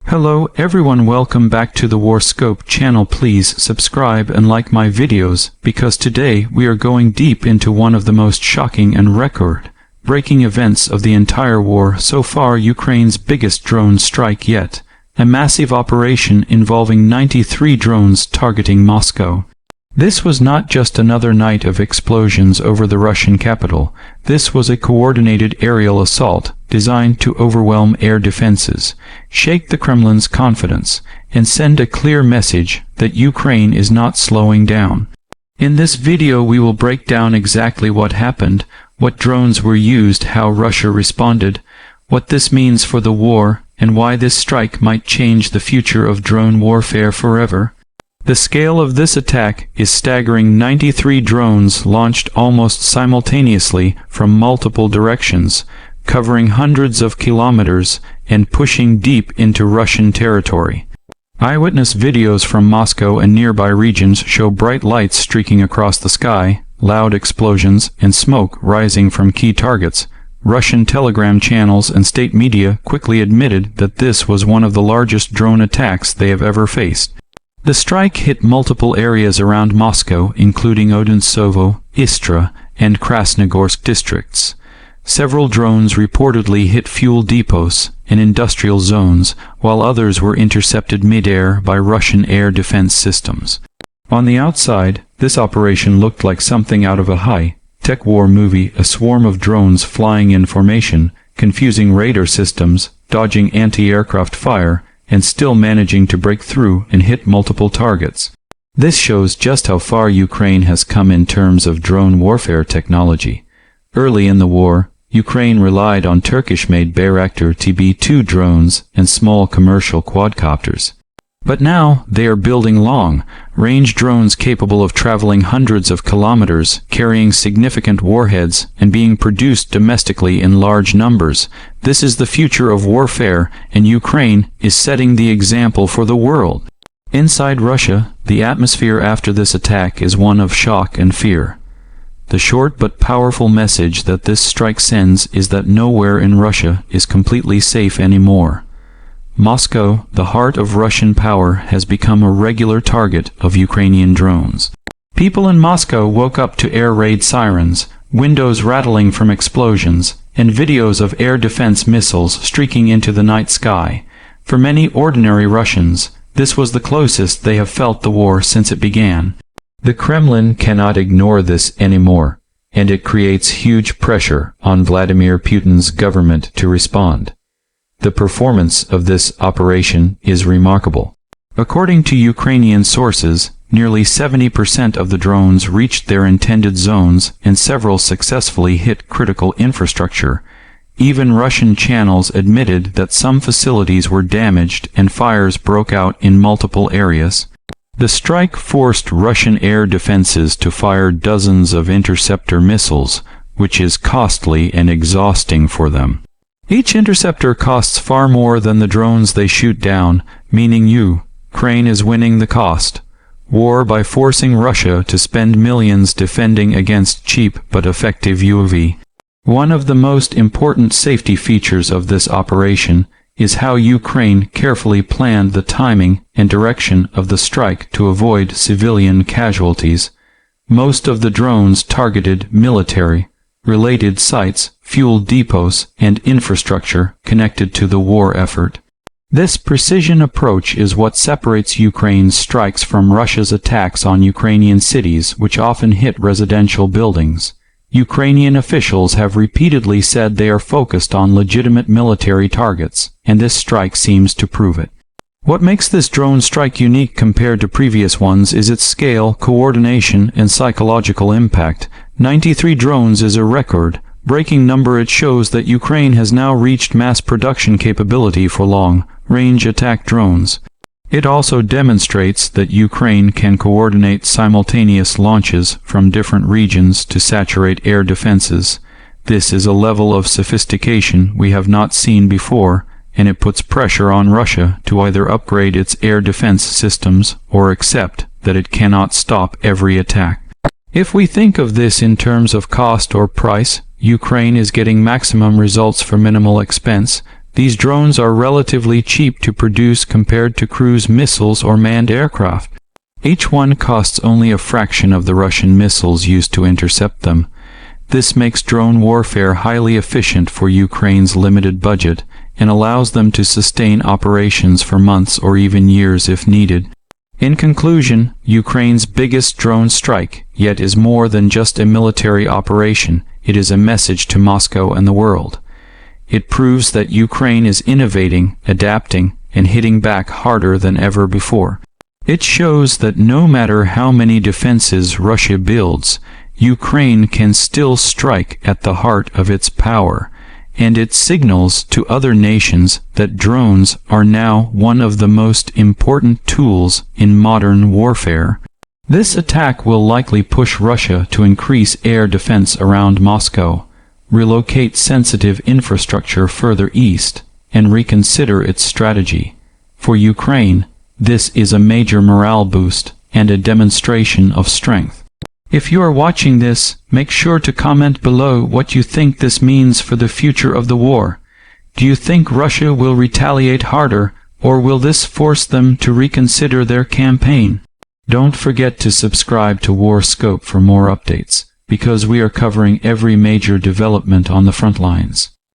Hello everyone, welcome back to the WarScope channel. Please subscribe and like my videos, because today we are going deep into one of the most shocking and record-breaking events of the entire war so far, Ukraine's biggest drone strike yet, a massive operation involving 93 drones targeting Moscow. This was not just another night of explosions over the Russian capital. This was a coordinated aerial assault designed to overwhelm air defenses, shake the Kremlin's confidence, and send a clear message that Ukraine is not slowing down. In this video we will break down exactly what happened, what drones were used, how Russia responded, what this means for the war, and why this strike might change the future of drone warfare forever. The scale of this attack is staggering. 93 drones launched almost simultaneously from multiple directions, covering hundreds of kilometers and pushing deep into Russian territory. Eyewitness videos from Moscow and nearby regions show bright lights streaking across the sky, loud explosions, and smoke rising from key targets. Russian telegram channels and state media quickly admitted that this was one of the largest drone attacks they have ever faced. The strike hit multiple areas around Moscow, including Odintsovo, Istra, and Krasnogorsk districts. Several drones reportedly hit fuel depots and industrial zones, while others were intercepted mid-air by Russian air defense systems. On the outside, this operation looked like something out of a high-tech war movie, a swarm of drones flying in formation, confusing radar systems, dodging anti-aircraft fire, and still managing to break through and hit multiple targets. This shows just how far Ukraine has come in terms of drone warfare technology. Early in the war, Ukraine relied on Turkish-made Bayraktar TB2 drones and small commercial quadcopters. But now they are building long-range drones capable of traveling hundreds of kilometers, carrying significant warheads, and being produced domestically in large numbers. This is the future of warfare, and Ukraine is setting the example for the world. Inside Russia, the atmosphere after this attack is one of shock and fear. The short but powerful message that this strike sends is that nowhere in Russia is completely safe anymore. Moscow, the heart of Russian power, has become a regular target of Ukrainian drones. People in Moscow woke up to air raid sirens, windows rattling from explosions, and videos of air defense missiles streaking into the night sky. For many ordinary Russians, this was the closest they have felt the war since it began. The Kremlin cannot ignore this anymore, and it creates huge pressure on Vladimir Putin's government to respond. The performance of this operation is remarkable. According to Ukrainian sources, nearly 70% of the drones reached their intended zones, and several successfully hit critical infrastructure. Even Russian channels admitted that some facilities were damaged and fires broke out in multiple areas. The strike forced Russian air defenses to fire dozens of interceptor missiles, which is costly and exhausting for them. Each interceptor costs far more than the drones they shoot down, meaning Ukraine is winning the cost war by forcing Russia to spend millions defending against cheap but effective UAV. One of the most important safety features of this operation is how Ukraine carefully planned the timing and direction of the strike to avoid civilian casualties. Most of the drones targeted military-related sites, fuel depots, and infrastructure connected to the war effort. This precision approach is what separates Ukraine's strikes from Russia's attacks on Ukrainian cities, which often hit residential buildings. Ukrainian officials have repeatedly said they are focused on legitimate military targets, and this strike seems to prove it. What makes this drone strike unique compared to previous ones is its scale, coordination, and psychological impact. 93 drones is a record-breaking number. It shows that Ukraine has now reached mass production capability for long-range attack drones. It also demonstrates that Ukraine can coordinate simultaneous launches from different regions to saturate air defenses. This is a level of sophistication we have not seen before, and it puts pressure on Russia to either upgrade its air defense systems or accept that it cannot stop every attack. If we think of this in terms of cost or price, Ukraine is getting maximum results for minimal expense. These drones are relatively cheap to produce compared to cruise missiles or manned aircraft. Each one costs only a fraction of the Russian missiles used to intercept them. This makes drone warfare highly efficient for Ukraine's limited budget and allows them to sustain operations for months or even years if needed. In conclusion, Ukraine's biggest drone strike yet is more than just a military operation. It is a message to Moscow and the world. It proves that Ukraine is innovating, adapting, and hitting back harder than ever before. It shows that no matter how many defenses Russia builds, Ukraine can still strike at the heart of its power, and it signals to other nations that drones are now one of the most important tools in modern warfare. This attack will likely push Russia to increase air defense around Moscow, relocate sensitive infrastructure further east, and reconsider its strategy. For Ukraine, this is a major morale boost and a demonstration of strength. If you are watching this, make sure to comment below what you think this means for the future of the war. Do you think Russia will retaliate harder, or will this force them to reconsider their campaign? Don't forget to subscribe to WarScope for more updates, because we are covering every major development on the front lines.